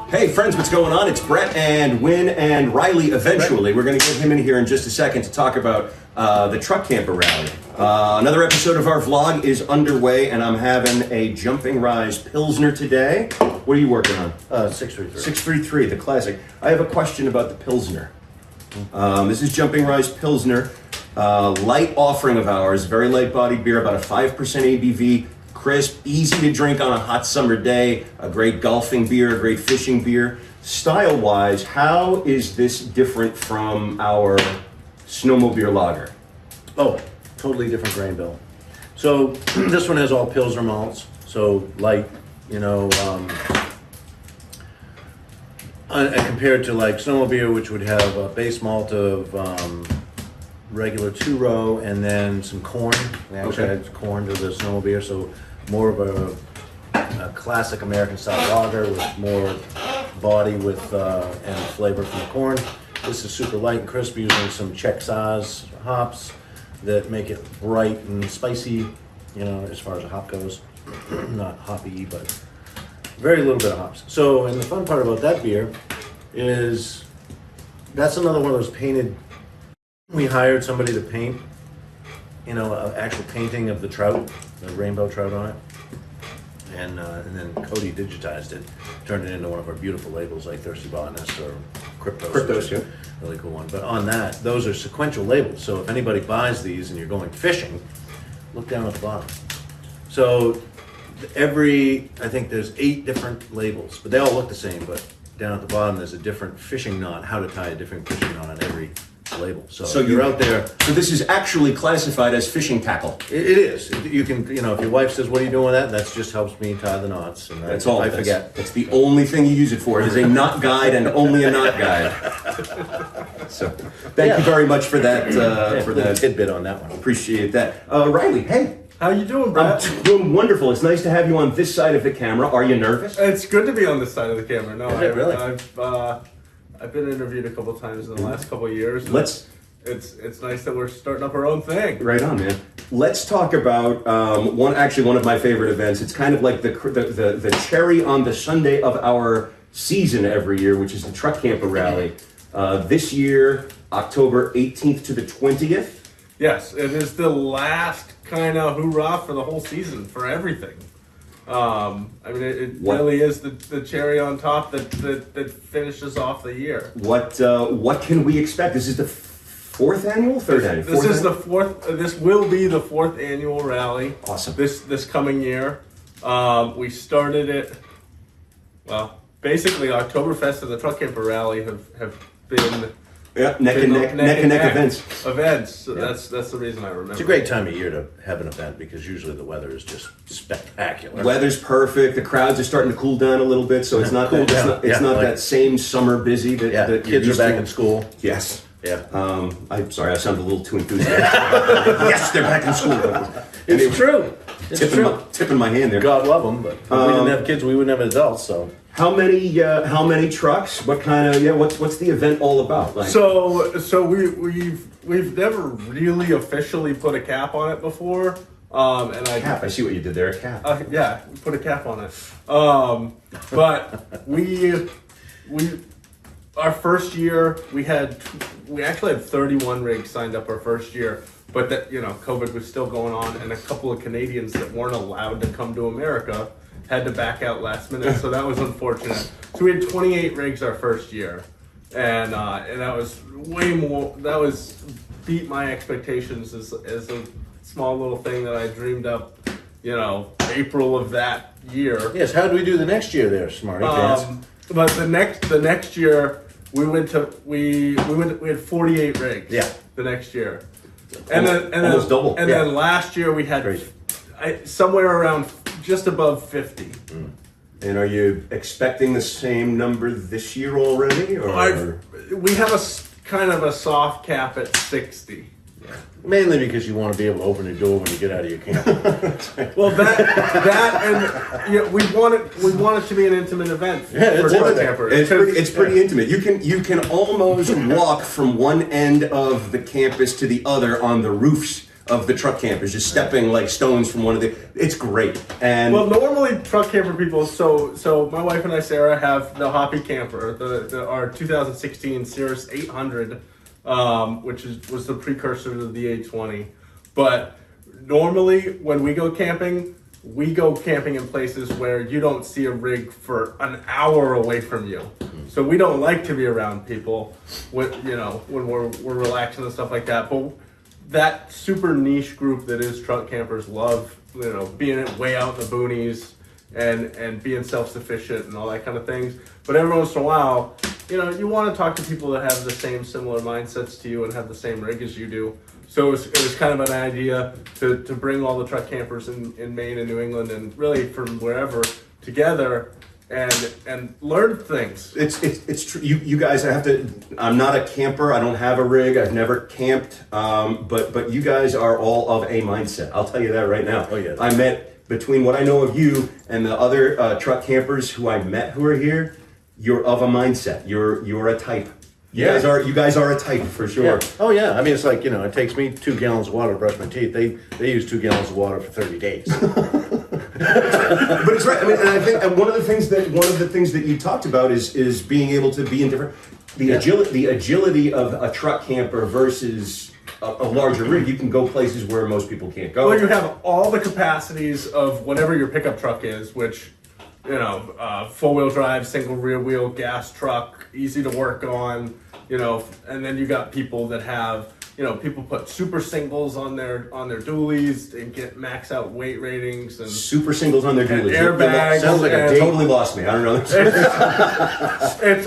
Hey friends, what's going on? It's Brett and Win and Riley eventually. We're going to get him in here in just a second to talk about the Truck Camper Rally. Another episode of our vlog is underway and I'm having a Jumping Rise Pilsner today. What are you working on? 633. 633, the classic. I have a question about the Pilsner. This is Jumping Rise Pilsner, light offering of ours, very light bodied beer, about a 5% ABV. Crisp, easy to drink on a hot summer day, a great golfing beer, a great fishing beer. Style-wise, how is this different from our snowmobile lager? Oh, totally different grain bill. So this one has all Pilsner malts, so light, compared to like snowmobile, which would have a base malt of regular 2-row and then some corn. We actually had corn to the snowmobile, so more of a classic American style lager with more body with and flavor from the corn. This is super light and crisp using some Czech Saaz hops that make it bright and spicy, as far as a hop goes. Not hoppy, but very little bit of hops. So, and the fun part about that beer is that's another one of those painted. We hired somebody to paint, an actual painting of the trout, the rainbow trout on it. And then Cody digitized it, turned it into one of our beautiful labels like Thirsty Botanist or Cryptos. Yeah. Really cool one. But on that, those are sequential labels. So if anybody buys these and you're going fishing, look down at the bottom. So I think there's 8 different labels, but they all look the same. But down at the bottom, there's a different fishing knot, how to tie a different fishing knot on every label. So you're out there. So this is actually classified as fishing tackle. It is. You can, if your wife says, "What are you doing with that?" That just helps me tie the knots. And that's all. I forget. That's the only thing you use it for. It is a knot guide and only a knot guide. So thank you very much for that. For that tidbit on that one. Appreciate that. Riley, hey. How you doing, Brett? I'm doing wonderful. It's nice to have you on this side of the camera. Are you nervous? It's good to be on this side of the camera. No, Is it really? I've been interviewed a couple times in the last couple of years. It's nice that we're starting up our own thing. Right on, man. Let's talk about one of my favorite events. It's kind of like the cherry on the Sunday of our season every year, which is the Truck Camper Rally. This year, October 18th to the 20th. Yes, it is the last kind of hoorah for the whole season, for everything. It really is the cherry on top that finishes off the year. What can we expect? This is the fourth annual, third annual. The fourth. This will be the 4th annual rally. Awesome. This coming year, we started it. Well, basically, Oktoberfest and the Truck Camper Rally have been. Yeah, neck and neck events. So that's the reason I remember. It's a great time of year to have an event because usually the weather is just spectacular. Weather's perfect. The crowds are starting to cool down a little bit, so it's not that same summer busy that kids are back in school. Yes. Yeah. I'm sorry, I sound a little too enthusiastic. Yes, they're back in school. It's true. It's true. Tipping my hand there. God love them, but if we didn't have kids, we wouldn't have adults. So how many trucks? What kind of what's the event all about? Like, so we've never really officially put a cap on it before. I see what you did there. A cap. Yeah, put a cap on it. But we our first year we actually had 31 rigs signed up our first year, but that COVID was still going on, and a couple of Canadians that weren't allowed to come to America had to back out last minute, so that was unfortunate. So we had 28 rigs our first year, and that was way more. That was beat my expectations as a small little thing that I dreamed up, April of that year. Yes. How do we do the next year there, Smarty Pants? But the next year we had 48 rigs. Yeah. The next year, almost double. And then last year we had somewhere around just above 50. And are you expecting the same number this year already, or we have a kind of a soft cap at 60. Mainly because you want to be able to open your door when you get out of your camp. Well, that and we want it to be an intimate event for campers. It's pretty intimate. You can almost walk from one end of the campus to the other on the roofs of the truck campers, just stepping like stones from one of the. It's great. And well, normally truck camper people. So my wife and I, Sarah, have the Hoppy camper, our 2016 Cirrus 800, which was the precursor to the 820. But normally when we go camping in places where you don't see a rig for an hour away from you. So we don't like to be around people when we're relaxing and stuff like that. But that super niche group that is truck campers love, being way out in the boonies and being self-sufficient and all that kind of things. But every once in a while, you want to talk to people that have the similar mindsets to you and have the same rig as you do. So it was kind of an idea to bring all the truck campers in Maine and New England and really from wherever together and learn things. It's true. You guys, I'm not a camper. I don't have a rig. I've never camped. But you guys are all of a mindset. I'll tell you that right now. Oh yeah. I met between what I know of you and the other truck campers who I met who are here. You're of a mindset. You're a type. You guys are a type for sure. Yeah. Oh yeah. I mean, it's like, it takes me 2 gallons of water to brush my teeth. They use 2 gallons of water for 30 days. But it's right. I mean, and I think one of the things that you talked about is being able to be in different the agility of a truck camper versus a larger rig. You can go places where most people can't go. Well, you have all the capacities of whatever your pickup truck is, which 4-wheel drive, single rear wheel, gas truck, easy to work on. And then you got people that have, people put super singles on their dualies and get max out weight ratings and super singles on their dualies. Airbags. Sounds like a date. Totally lost me. I don't know.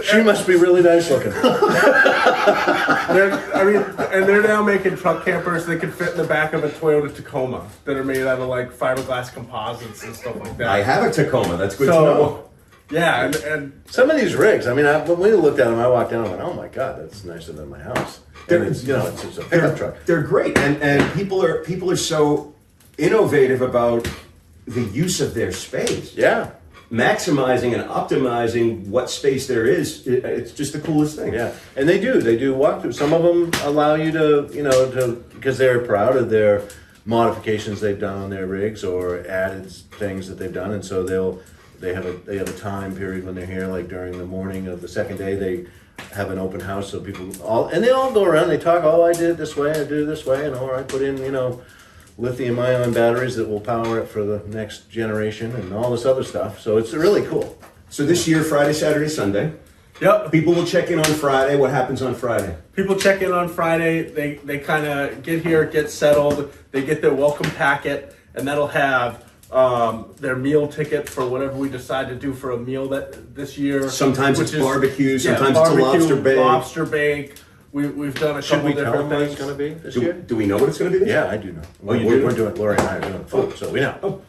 She must be really nice looking. They're now making truck campers that can fit in the back of a Toyota Tacoma that are made out of like fiberglass composites and stuff like that. I have a Tacoma. That's good to know. Yeah, and some of these rigs, when we looked at them, I walked down and went, oh my God, that's nicer than my house. It's a pickup truck. They're great, and people are so innovative about the use of their space. Yeah. Maximizing and optimizing what space there is, it's just the coolest thing. Yeah, and they do walkthroughs. Some of them allow you to because they're proud of their modifications they've done on their rigs or added things that they've done, and so they have a time period when they're here, like during the morning of the second day, they have an open house, so people they all go around, they talk, I did it this way, I did it this way, or I put in, lithium ion batteries that will power it for the next generation and all this other stuff. So it's really cool. So this year, Friday, Saturday, Sunday. Yep. People will check in on Friday. What happens on Friday? People check in on Friday. They kind of get here, get settled. They get their welcome packet, and that'll have their meal ticket for whatever we decide to do for a meal this year. Sometimes it's barbecue. Sometimes it's a lobster bake. We've done a Should couple we tell different them what things. it's going to be this year? Do we know what it's going to be this year? Yeah, I do know. We're doing, Lori and I are doing food, so we know. Oh.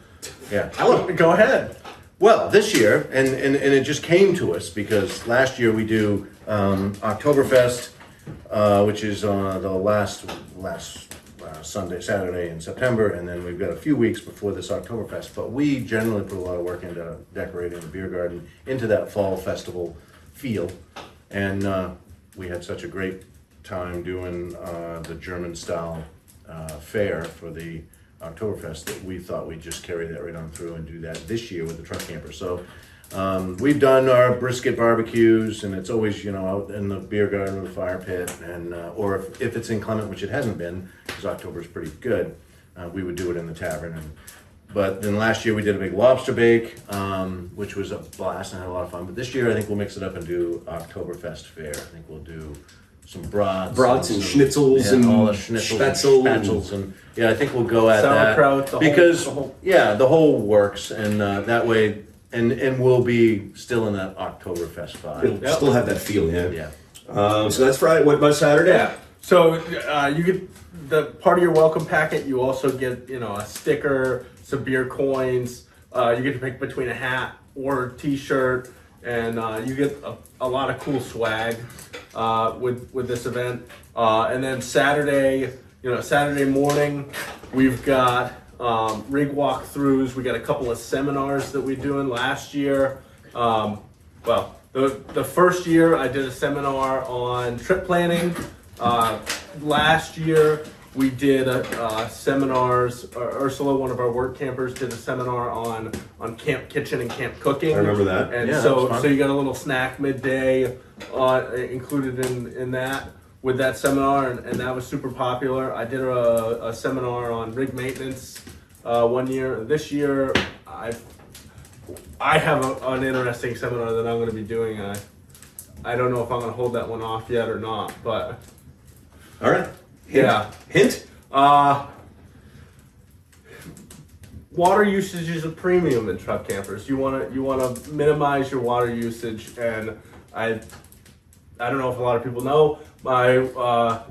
Yeah. Go ahead. Well, this year, and it just came to us because last year we do Oktoberfest, which is on the last Saturday in September, and then we've got a few weeks before this Oktoberfest. But we generally put a lot of work into decorating the beer garden into that fall festival feel, and we had such a great time doing the German style fare for the Oktoberfest that we thought we'd just carry that right on through and do that this year with the truck camper. So we've done our brisket barbecues, and it's always out in the beer garden with a fire pit, and or if it's inclement, which it hasn't been because October is pretty good, we would do it in the tavern. But then last year we did a big lobster bake, which was a blast and had a lot of fun. But this year I think we'll mix it up and do Oktoberfest fare. I think we'll do some brats and schnitzels and all the spatzels and I think we'll go at sauerkraut, that because the whole works, and that way and we'll be still in that Oktoberfest vibe. It'll still have that feel, yeah. Yeah. So that's Friday. What about Saturday? Yeah. So you get the part of your welcome packet. You also get a sticker, some beer coins. You get to pick between a hat or a T-shirt, and you get a lot of cool swag with this event. And then Saturday morning, we've got rig walkthroughs. We got a couple of seminars that we're doing last year. The first year I did a seminar on trip planning. Last year We did seminars. Ursula, one of our work campers, did a seminar on camp kitchen and camp cooking. I remember that. And Yeah, that so was fun. so you got a little snack midday included in that with that seminar, and that was super popular. I did a seminar on rig maintenance 1 year. This year, I have an interesting seminar that I'm going to be doing. I don't know if I'm going to hold that one off yet or not, but All right. Hint. yeah. Hint. Water usage is a premium in truck campers. You want to minimize your water usage, and I don't know if a lot of people know. My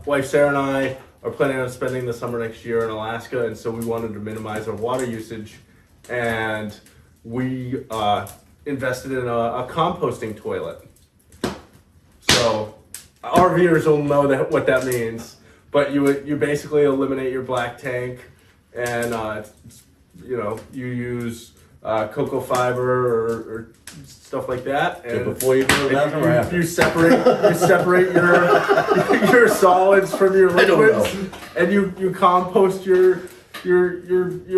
wife Sarah and I are planning on spending the summer next year in Alaska, and so we wanted to minimize our water usage, and we invested in a composting toilet. So RVers will know what that means, but you basically eliminate your black tank, and you use cocoa fiber or stuff like that. And before you go to the bathroom or after? you separate your solids from your I don't liquids, know. and you compost your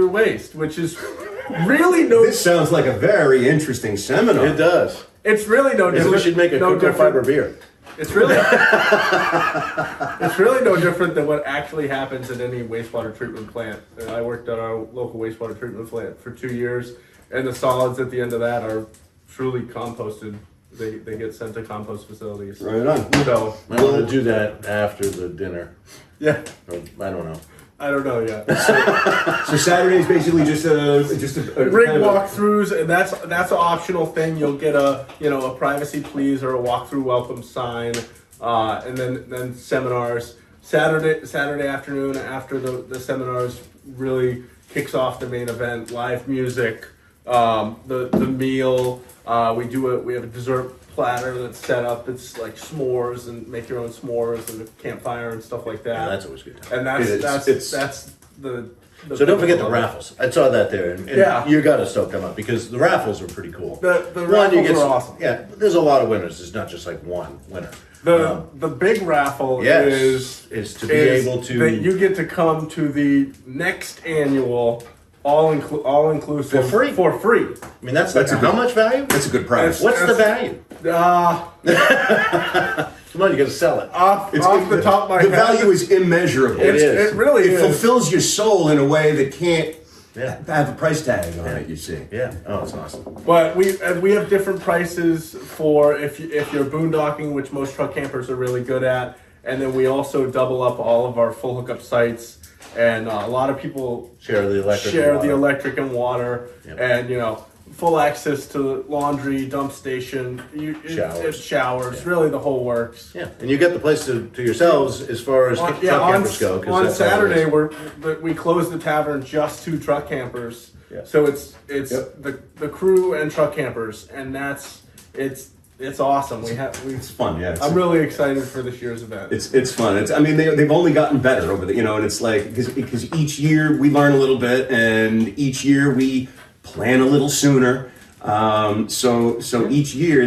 waste, which is really no. This sounds like a very interesting seminar. It does. It's really no Maybe different. we should make a no cocoa different- fiber beer. It's really it's really no different than what actually happens at any wastewater treatment plant. I worked at our local wastewater treatment plant for 2 years, and the solids at the end of that are truly composted. They get sent to compost facilities. Right on. So I want to do that after the dinner. yeah, Or, I don't know. I don't know yet. So Saturday's basically just a Rig kind of a- walkthroughs, and that's an optional thing. You'll get a privacy please or a walkthrough welcome sign, and then seminars. Saturday afternoon after the seminars really kicks off the main event. Live music, the meal. We have a dessert platter that's set up. It's like s'mores, and make your own s'mores and a campfire and stuff like that. Yeah, that's always good. And It is. that's the So don't forget the raffles. I saw that there, and Yeah. you got to stoke them up because the raffles are pretty cool. The One, you raffles get are awesome. Yeah, there's a lot of winners. It's not just like one winner. The big raffle Yes, is to be able to- that you get to come to the next annual all inclusive For free. I mean, that's That's a how good- much value? That's a good price. What's the value? Come on, you got to sell it. Off the top of my the head, value is immeasurable. It is. It really It is. fulfills your soul in a way that can't Yeah. have a price tag on it. You see. Yeah. Oh, it's awesome. But we have different prices for if you're boondocking, which most truck campers are really good at, and then we also double up all of our full hookup sites, and a lot of people Share the electric. share and the water. electric and water, Yep. and full access to laundry, dump station, showers, really the whole works. Yeah, and you get the place to yourselves as far as truck campers go. 'Cause On that's how it Saturday is. we closed the tavern just to truck campers. Yeah. So it's Yep. the crew and truck campers, and it's awesome. It's fun. Yeah. I'm really excited for this year's event. It's fun. They've only gotten better over and it's like because each year we learn a little bit, and each year we plan a little sooner. So each year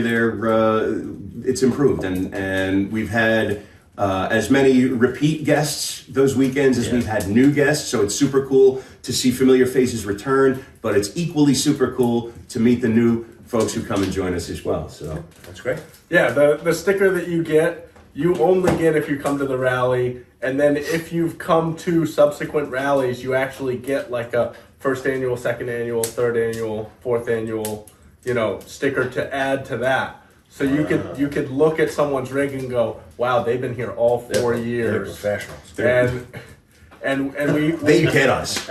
it's improved, and we've had as many repeat guests those weekends as we've had new guests. So it's super cool to see familiar faces return, but it's equally super cool to meet the new folks who come and join us as well. So That's great. Yeah, the sticker that you only get if you come to the rally, and then if you've come to subsequent rallies, you actually get like a first annual, second annual, third annual, fourth annual, sticker to add to that. So you could look at someone's rig and go, wow, they've been here all 4 They're years, professionals. and we they get us.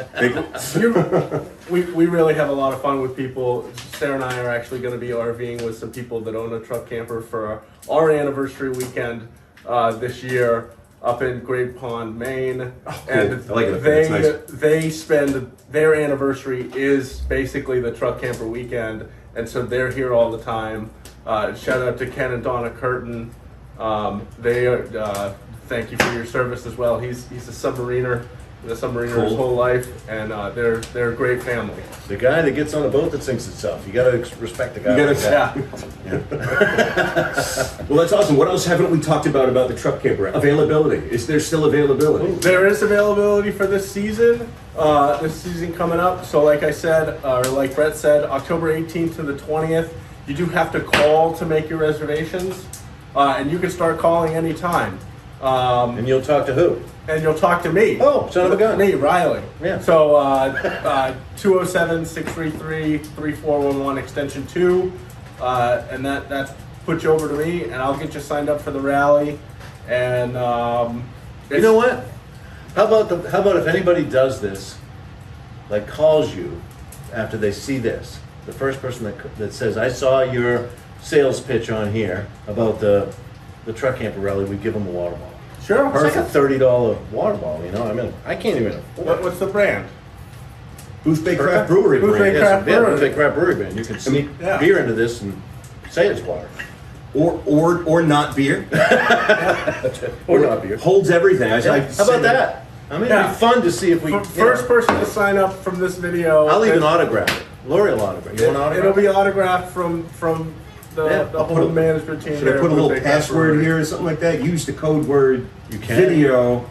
we really have a lot of fun with people. Sarah and I are actually going to be RVing with some people that own a truck camper for our anniversary weekend this year up in Great Pond, Maine. Oh, cool. And I like it up there. It's nice. they spend their anniversary is basically the truck camper weekend, and so they're here all the time. Shout out to Ken and Donna Curtin. They are, thank you for your service as well. He's a submariner the submariner's Cool. whole life, and they're a great family. The guy that gets on a boat that sinks itself. You gotta respect the guy. You like gotta- that. Well, that's awesome. What else haven't we talked about the truck camper? Availability. Is there still availability? There is availability for this season. This season coming up. So, like I said, or like Brett said, October 18th to the 20th. You do have to call to make your reservations, and you can start calling anytime. And you'll talk to who? And you'll talk to me. Oh, son of a gun. Me, Riley. Yeah. So 207-633-3411 extension 2, and that puts you over to me, and I'll get you signed up for the rally. And You know what? How about if anybody does this, like calls you after they see this, the first person that says, I saw your sales pitch on here about the truck camper rally, we give them a water bottle. Sure. It's like a $30 water bottle, you know? I mean, I can't even afford it. What's the brand? Boothbay Craft Brewery Boothbay brand. Craft Brewery. Boothbay Craft Brewery brand. You can sneak yeah. beer into this and say it's water. Or not beer. Or not beer. Holds everything. How about that? I mean, Yeah. it'd be fun to see if we... First person to sign up from this video. I'll even autograph it. Lori will autograph it. You want an autograph? It'll be autographed from the Yeah. whole management team. Should I there put a at little Boothbay Craft password Brewery. here or something like that? Use the code word You can. video.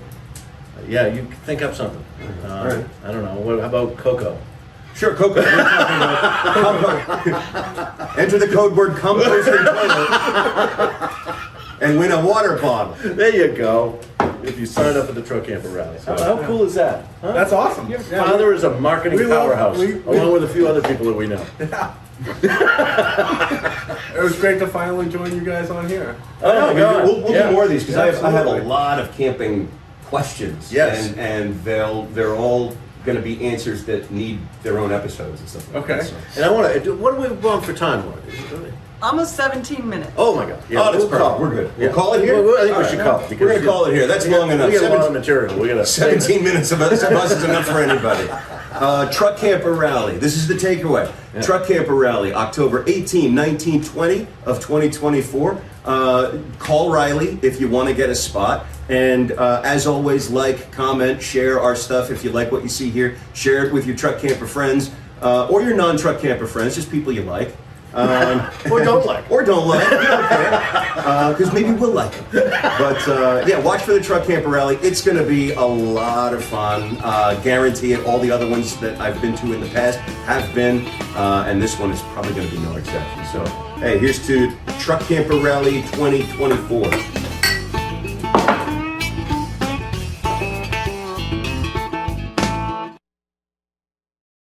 Yeah, you think up something. Right. I don't know. How about Coco? Sure, Coco. We're talking about enter the code word compost and toilet and win a water bottle. There you go. If you sign up for the truck camper rally. How cool is that? Huh? That's awesome. Your Yeah, father is a marketing we love- powerhouse, along with a few other people that we know. It was great to finally join you guys on here. Oh my God! We'll Yeah. do more of these because I have a Absolutely. lot of camping questions. Yes. and they're all going to be answers that need their own episodes and stuff like Okay. that. So. And I want to. What do we want for time, Lord? Almost 17 minutes. Oh my God! Oh, that's we'll perfect. call. We're good. Yeah. We'll call it here? I think All we should right. call it. We're going to call it here. That's long enough. We got a lot of 17 material. We got to 17 minutes of us is enough for anybody. Truck Camper Rally. This is the takeaway. Yeah. Truck Camper Rally, October 18, 19, 20 of 2024. Call Riley if you want to get a spot. And as always, like, comment, share our stuff. If you like what you see here, share it with your truck camper friends or your non-truck camper friends, just people you like. or don't like. Or don't like. We don't care. Because maybe we'll like it. But yeah, watch for the Truck Camper Rally. It's going to be a lot of fun. Guarantee it. All the other ones that I've been to in the past have been. And this one is probably going to be no exception. So, hey, here's to Truck Camper Rally 2024.